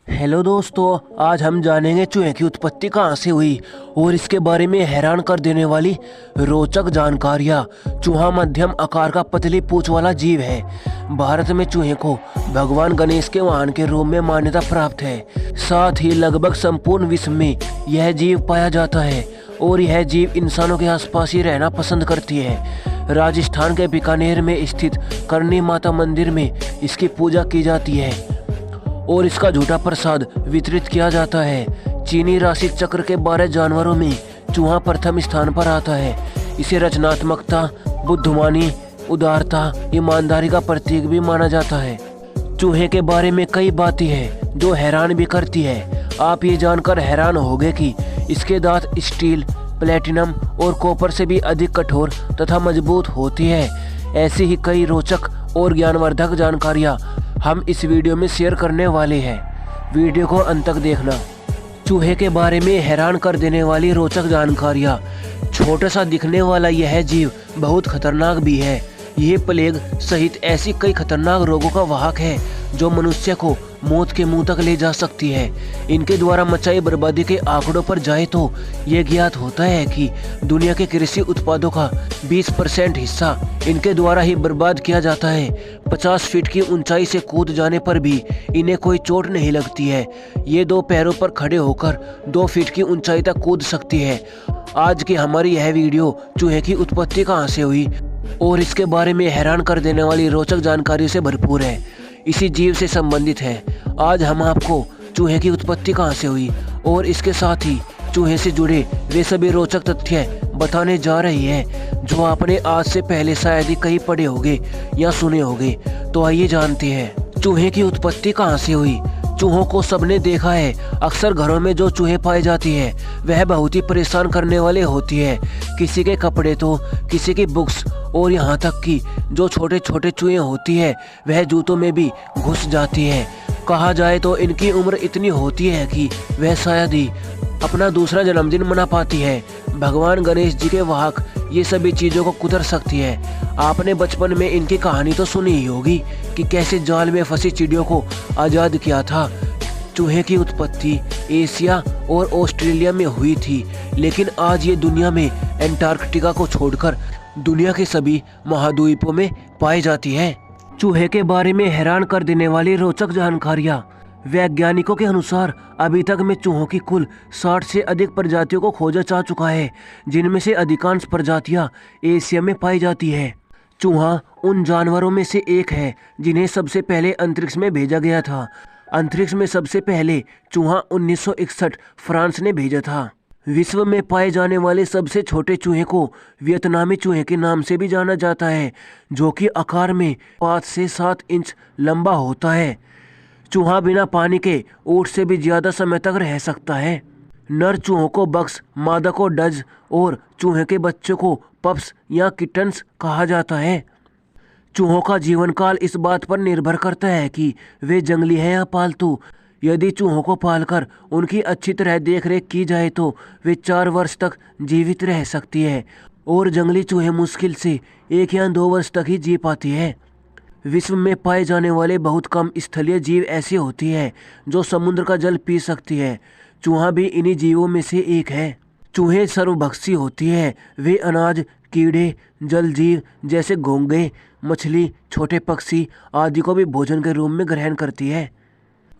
Hello दोस्तों, आज हम जानेंगे चूहे की उत्पत्ति कहाँ से हुई और इसके बारे में हैरान कर देने वाली रोचक जानकारियाँ। चूहा मध्यम आकार का पतली पूंछ वाला जीव है। भारत में चूहे को भगवान गणेश के वाहन के रूप में मान्यता प्राप्त है। साथ ही लगभग संपूर्ण विश्व में यह जीव पाया जाता है और यह जीव इंसानों के आसपास ही रहना पसंद करती है। राजस्थान के बीकानेर में स्थित करणी माता मंदिर में इसकी पूजा की जाती है और इसका झूठा प्रसाद वितरित किया जाता है। चीनी राशि चक्र के 12 जानवरों में चूहा प्रथम स्थान पर आता है। इसे रचनात्मकता, बुद्धिमानी, उदारता, ईमानदारी का प्रतीक भी माना जाता है। चूहे के बारे में कई बातें हैं जो हैरान भी करती है। आप ये जानकर हैरान होंगे कि इसके दांत स्टील, प्लेटिनम और कॉपर से भी अधिक कठोर तथा मजबूत होती है। ऐसी ही कई रोचक और ज्ञानवर्धक जानकारियाँ हम इस वीडियो में शेयर करने वाले हैं। वीडियो को अंत तक देखना। चूहे के बारे में हैरान कर देने वाली रोचक जानकारियाँ। छोटा सा दिखने वाला यह जीव बहुत खतरनाक भी है। ये प्लेग सहित ऐसी कई खतरनाक रोगों का वाहक है जो मनुष्य को मौत के मुंह तक ले जा सकती है। इनके द्वारा मचाई बर्बादी के आंकड़ों पर जाए तो ये ज्ञात होता है कि दुनिया के कृषि उत्पादों का 20% हिस्सा इनके द्वारा ही बर्बाद किया जाता है। 50 फीट की ऊंचाई से कूद जाने पर भी इन्हें कोई चोट नहीं लगती है। ये 2 पैरों पर खड़े होकर 2 फीट की ऊंचाई तक कूद सकती है। आज की हमारी यह वीडियो चूहे की उत्पत्ति कहाँ से हुई और इसके बारे में हैरान कर देने वाली रोचक जानकारी से भरपूर है, इसी जीव से संबंधित है। आज हम आपको चूहे की उत्पत्ति कहाँ से हुई और इसके साथ ही चूहे से जुड़े वे सभी रोचक तथ्य बताने जा रही है जो आपने आज से पहले शायद ही कहीं पढ़े होंगे या सुने होंगे। तो आइए जानते हैं चूहे की उत्पत्ति कहाँ से हुई। चूहों को सबने देखा है। अक्सर घरों में जो चूहे पाई जाती है वह बहुत ही परेशान करने वाले होती है। किसी के कपड़े तो किसी की बुक्स और यहाँ तक कि जो छोटे छोटे चूहे होती है वह जूतों में भी घुस जाती है। कहा जाए तो इनकी उम्र इतनी होती है कि वह शायद ही अपना दूसरा जन्मदिन मना पाती है। भगवान गणेश जी के वाहक ये सभी चीज़ों को कुतर सकती है। आपने बचपन में इनकी कहानी तो सुनी ही होगी कि कैसे जाल में फंसी चिड़ियों को आज़ाद किया था। चूहे की उत्पत्ति एशिया और ऑस्ट्रेलिया में हुई थी, लेकिन आज ये दुनिया में एंटार्कटिका को छोड़कर दुनिया के सभी महाद्वीपों में पाई जाती है। चूहे के बारे में हैरान कर देने वाली रोचक जानकारियाँ। वैज्ञानिकों के अनुसार अभी तक में चूहों की कुल 60 से अधिक प्रजातियों को खोजा जा चुका है, जिनमें से अधिकांश प्रजातियां एशिया में पाई जाती है। चूहा उन जानवरों में से एक है जिन्हें सबसे पहले अंतरिक्ष में भेजा गया था। अंतरिक्ष में सबसे पहले चूहा 1961 फ्रांस ने भेजा था। विश्व में पाए जाने वाले सबसे छोटे चूहे को वियतनामी चूहे के नाम से भी जाना जाता है, जो कि आकार में 5 से 7 इंच लंबा होता है। चूहा बिना पानी के ऊँट से भी ज्यादा समय तक रह सकता है। नर चूहों को बक्स, मादा को डज और चूहे के बच्चों को पप्स या किटन्स कहा जाता है। चूहों का जीवन काल इस बात पर निर्भर करता है कि वे जंगली हैं या पालतू। यदि चूहों को पालकर उनकी अच्छी तरह देखरेख की जाए तो वे 4 वर्ष तक जीवित रह सकती है और जंगली चूहे मुश्किल से 1 या 2 वर्ष तक ही जी पाती है। विश्व में पाए जाने वाले बहुत कम स्थलीय जीव ऐसी होती है जो समुद्र का जल पी सकती है। चूहा भी इन्हीं जीवों में से एक है। चूहे सर्वभक्षी होती है। वे अनाज, कीड़े, जल जीव जैसे घोंघे, मछली, छोटे पक्षी आदि को भी भोजन के रूप में ग्रहण करती है।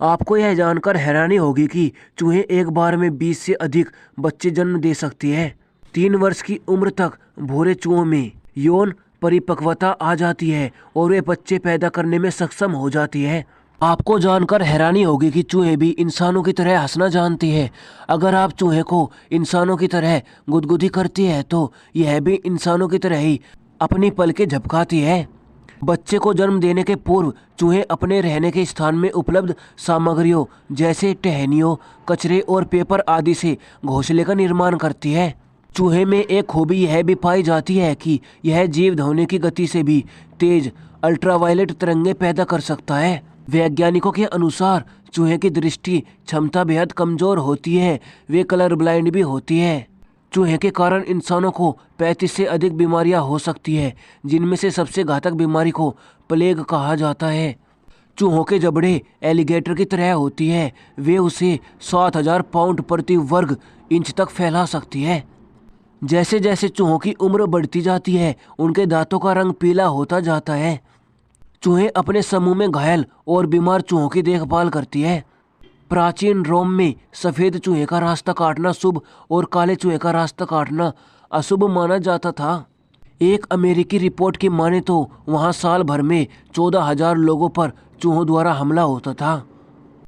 आपको यह जानकर हैरानी होगी कि चूहे एक बार में 20 से अधिक बच्चे जन्म दे सकती है। 3 वर्ष की उम्र तक भूरे चूहों में यौन परिपक्वता आ जाती है और वे बच्चे पैदा करने में सक्षम हो जाती है। आपको जानकर हैरानी होगी कि चूहे भी इंसानों की तरह हंसना जानती है। अगर आप चूहे को इंसानों की तरह गुदगुदी करती है तो यह भी इंसानों की तरह ही अपनी पलकें झपकाती है। बच्चे को जन्म देने के पूर्व चूहे अपने रहने के स्थान में उपलब्ध सामग्रियों जैसे टहनियों, कचरे और पेपर आदि से घोंसले का निर्माण करती है। चूहे में एक खूबी यह भी पाई जाती है कि यह जीव ध्वनि की गति से भी तेज अल्ट्रावायलेट तरंगे पैदा कर सकता है। वैज्ञानिकों के अनुसार चूहे की दृष्टि क्षमता बेहद कमजोर होती है। वे कलर ब्लाइंड भी होती है। चूहे के कारण इंसानों को 35 से अधिक बीमारियां हो सकती है, जिनमें से सबसे घातक बीमारी को प्लेग कहा जाता है। चूहों के जबड़े एलिगेटर की तरह होती है। वे उसे 7,000 पाउंड प्रति वर्ग इंच तक फैला सकती है। जैसे जैसे चूहों की उम्र बढ़ती जाती है, उनके दांतों का रंग पीला होता जाता है। चूहे अपने समूह में घायल और बीमार चूहों की देखभाल करती है। प्राचीन रोम में सफेद चूहे का रास्ता काटना शुभ और काले चूहे का रास्ता काटना अशुभ माना जाता था। एक अमेरिकी रिपोर्ट की माने तो वहां साल भर में 14,000 लोगों पर चूहों द्वारा हमला होता था।